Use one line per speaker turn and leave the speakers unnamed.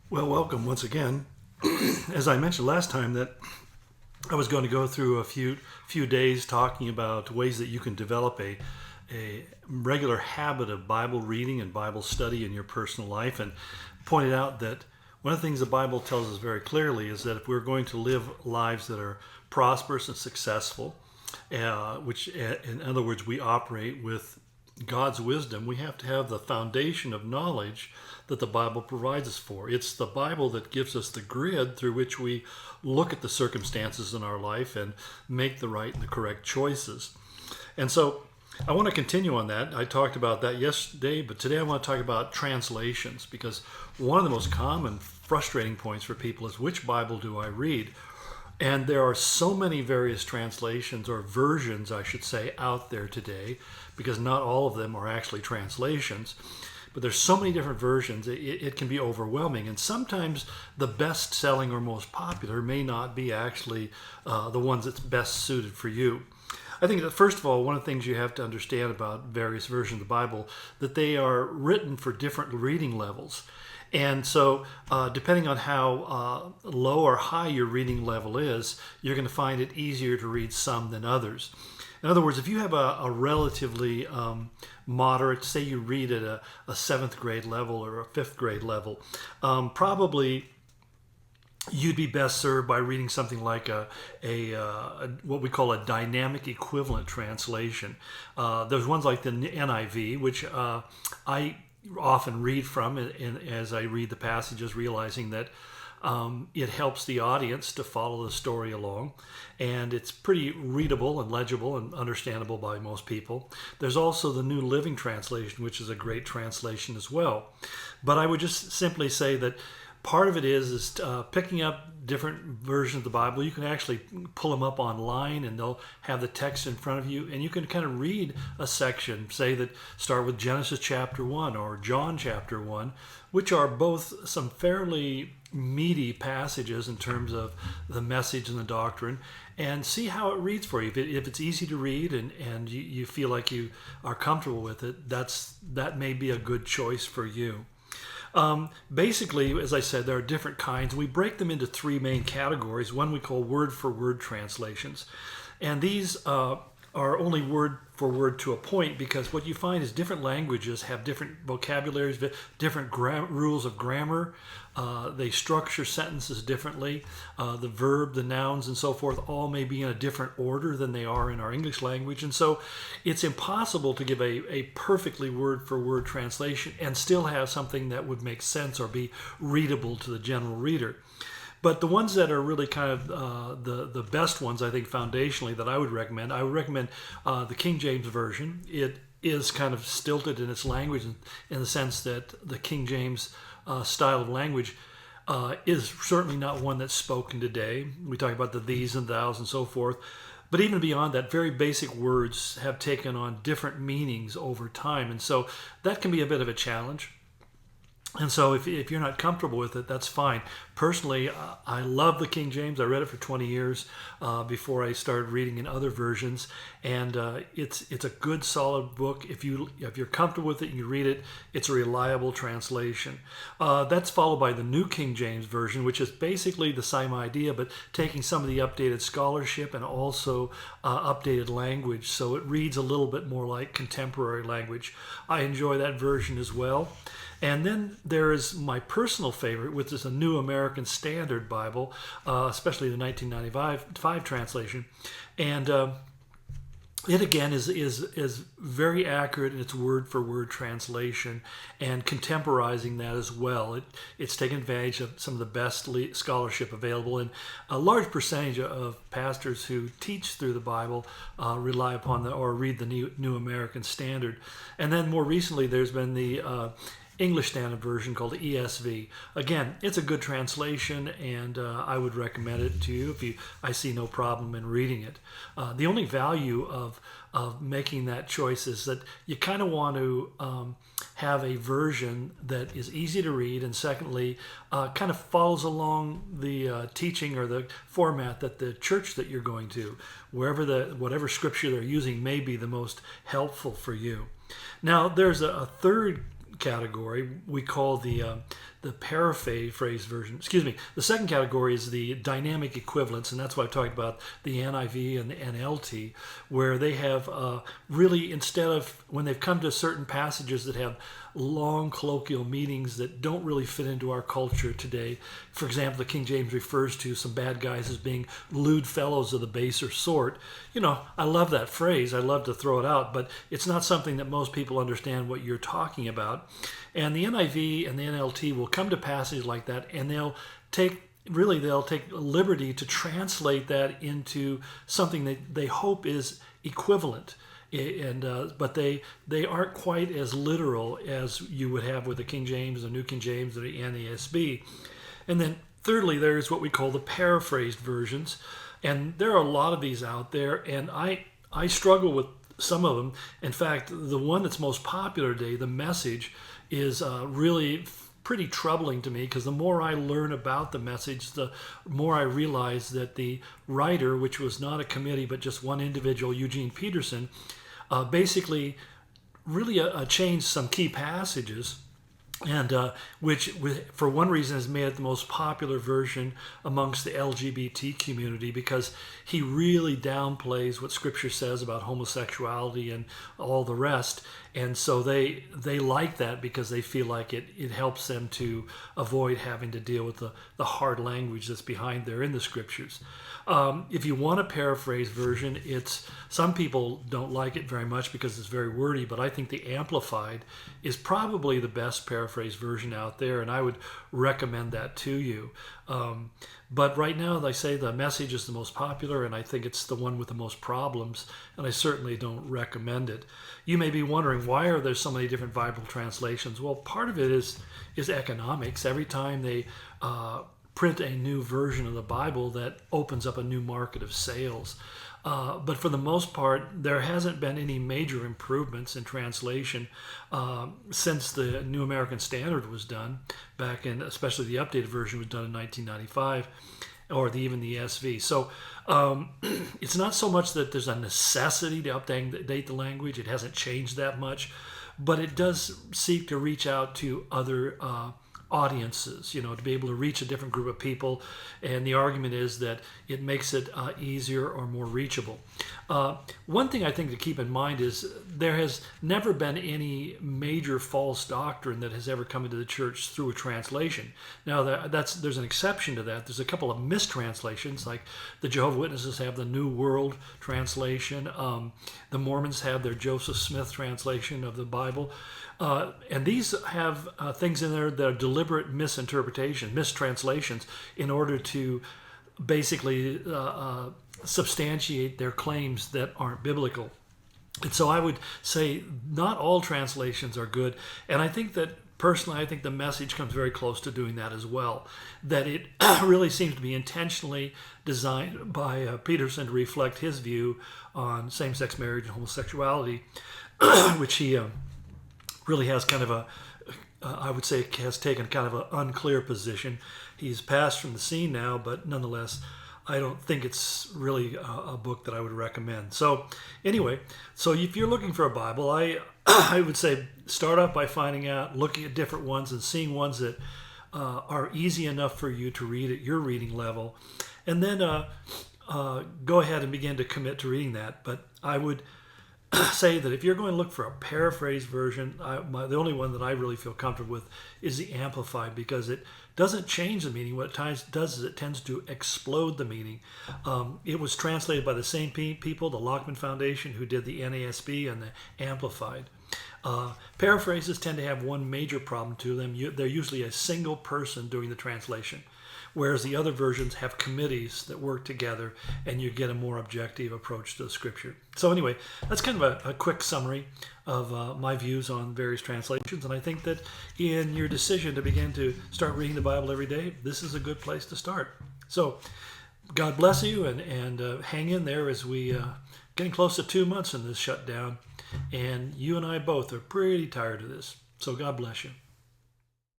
Well, welcome once again. As I mentioned last time, that I was going to go through a few days talking about ways that you can develop a regular habit of Bible reading and Bible study in your personal life, and pointed out that one of the things the Bible tells us very clearly is that if we're going to live lives that are prosperous and successful, which in other words we operate with God's wisdom, we have to have the foundation of knowledge that the Bible provides us for. It's the Bible that gives us the grid through which we look at the circumstances in our life and make the right and the correct choices. And so I want to continue on that. I talked about that yesterday, but today I want to talk about translations, because one of the most common frustrating points for people is, which Bible do I read? And there are so many various translations, or versions, I should say, out there today, because not all of them are actually translations. But there's so many different versions, it can be overwhelming. And sometimes the best selling or most popular may not be actually the ones that's best suited for you. I think that, first of all, one of the things you have to understand about various versions of the Bible, that they are written for different reading levels. And so, depending on how low or high your reading level is, you're going to find it easier to read some than others. In other words, if you have a relatively moderate, say you read at a seventh grade level or a fifth grade level, probably you'd be best served by reading something like a what we call a dynamic equivalent translation. There's ones like the NIV, which I often read from, and as I read the passages, realizing that it helps the audience to follow the story along, and it's pretty readable and legible and understandable by most people. There's also the New Living Translation, which is a great translation as well. But I would just simply say that part of it is picking up different versions of the Bible. You can actually pull them up online, and they'll have the text in front of you, and you can kind of read a section, say that start with Genesis chapter 1 or John chapter 1, which are both some fairly meaty passages in terms of the message and the doctrine, and see how it reads for you. If it's easy to read and you feel like you are comfortable with it, that may be a good choice for you. Basically, as I said, there are different kinds. We break them into three main categories. One we call word-for-word translations. And these are only word for word to a point, because what you find is different languages have different vocabularies, different rules of grammar. They structure sentences differently. The verb, the nouns, and so forth all may be in a different order than they are in our English language. And so it's impossible to give a perfectly word-for-word translation and still have something that would make sense or be readable to the general reader. But the ones that are really kind of the best ones, I think, foundationally, that I would recommend the King James Version. It is kind of stilted in its language in the sense that the King James style of language is certainly not one that's spoken today. We talk about the these and thous and so forth. But even beyond that, very basic words have taken on different meanings over time. And so that can be a bit of a challenge. And so if you're not comfortable with it, that's fine. Personally, I love the King James. I read it for 20 years before I started reading in other versions. And it's a good, solid book. If you're comfortable with it and you read it, it's a reliable translation. That's followed by the New King James Version, which is basically the same idea, but taking some of the updated scholarship and also updated language. So it reads a little bit more like contemporary language. I enjoy that version as well. And then there is my personal favorite, which is a New American Standard Bible, especially the 1995 translation. And it again is very accurate in its word-for-word translation and contemporizing that as well. It's taken advantage of some of the best scholarship available, and a large percentage of pastors who teach through the Bible rely upon or read the New American Standard. And then more recently, there's been the English Standard Version called the ESV. Again, it's a good translation, and I would recommend it to you. I see no problem in reading it. The only value of making that choice is that you kind of want to have a version that is easy to read, and secondly, kind of follows along the teaching or the format that the church that you're going to, whatever scripture they're using, may be the most helpful for you. Now, there's a third category we call the paraphrased version. Excuse me. The second category is the dynamic equivalents, and that's why I talked about the NIV and the NLT, where they have really, instead of when they've come to certain passages that have long colloquial meanings that don't really fit into our culture today. For example, the King James refers to some bad guys as being lewd fellows of the baser sort. You know, I love that phrase. I love to throw it out, but it's not something that most people understand what you're talking about. And the NIV and the NLT will come to passages like that, and they'll take liberty to translate that into something that they hope is equivalent. But they aren't quite as literal as you would have with the King James, the New King James, or the NASB. And then thirdly, there's what we call the paraphrased versions. And there are a lot of these out there, and I struggle with some of them. In fact, the one that's most popular today, the Message, is really pretty troubling to me, because the more I learn about the Message, the more I realize that the writer, which was not a committee but just one individual, Eugene Peterson, basically really changed some key passages, and which for one reason has made it the most popular version amongst the LGBT community, because he really downplays what Scripture says about homosexuality and all the rest. And so they like that because they feel like it helps them to avoid having to deal with the hard language that's behind there in the Scriptures. If you want a paraphrase version, some people don't like it very much because it's very wordy, but I think the Amplified is probably the best paraphrase version out there, and I would recommend that to you. But right now, they say the Message is the most popular, and I think it's the one with the most problems, and I certainly don't recommend it. You may be wondering, why are there so many different Bible translations? Well, part of it is economics. Every time they print a new version of the Bible, that opens up a new market of sales. But for the most part, there hasn't been any major improvements in translation since the New American Standard was done back in, especially the updated version was done in 1995, or even the ESV. So it's not so much that there's a necessity to update the language. It hasn't changed that much, but it does seek to reach out to other audiences, to be able to reach a different group of people. And the argument is that it makes it easier or more reachable. One thing I think to keep in mind is there has never been any major false doctrine that has ever come into the church through a translation. Now, there's an exception to that. There's a couple of mistranslations, like the Jehovah's Witnesses have the New World translation. The Mormons have their Joseph Smith translation of the Bible. And these have things in there that are deliberate mistranslations in order to basically substantiate their claims that aren't biblical. And so I would say not all translations are good. And I think that personally, I think the Message comes very close to doing that as well. That it really seems to be intentionally designed by Peterson to reflect his view on same-sex marriage and homosexuality, which he really has kind of I would say has taken kind of an unclear position. He's passed from the scene now, but nonetheless, I don't think it's really a book that I would recommend. So anyway, so if you're looking for a Bible, I would say start off by looking at different ones and seeing ones that are easy enough for you to read at your reading level. And then go ahead and begin to commit to reading that. But I would say that if you're going to look for a paraphrased version, the only one that I really feel comfortable with is the Amplified, because it doesn't change the meaning. What it does is it tends to explode the meaning. It was translated by the same people, the Lockman Foundation, who did the NASB and the Amplified. Paraphrases tend to have one major problem to them. They're usually a single person doing the translation, whereas the other versions have committees that work together, and you get a more objective approach to the Scripture. So anyway, that's kind of a quick summary of my views on various translations, and I think that in your decision to begin to start reading the Bible every day, this is a good place to start. So God bless you, and hang in there as we getting close to 2 months in this shutdown, and you and I both are pretty tired of this. So God bless you.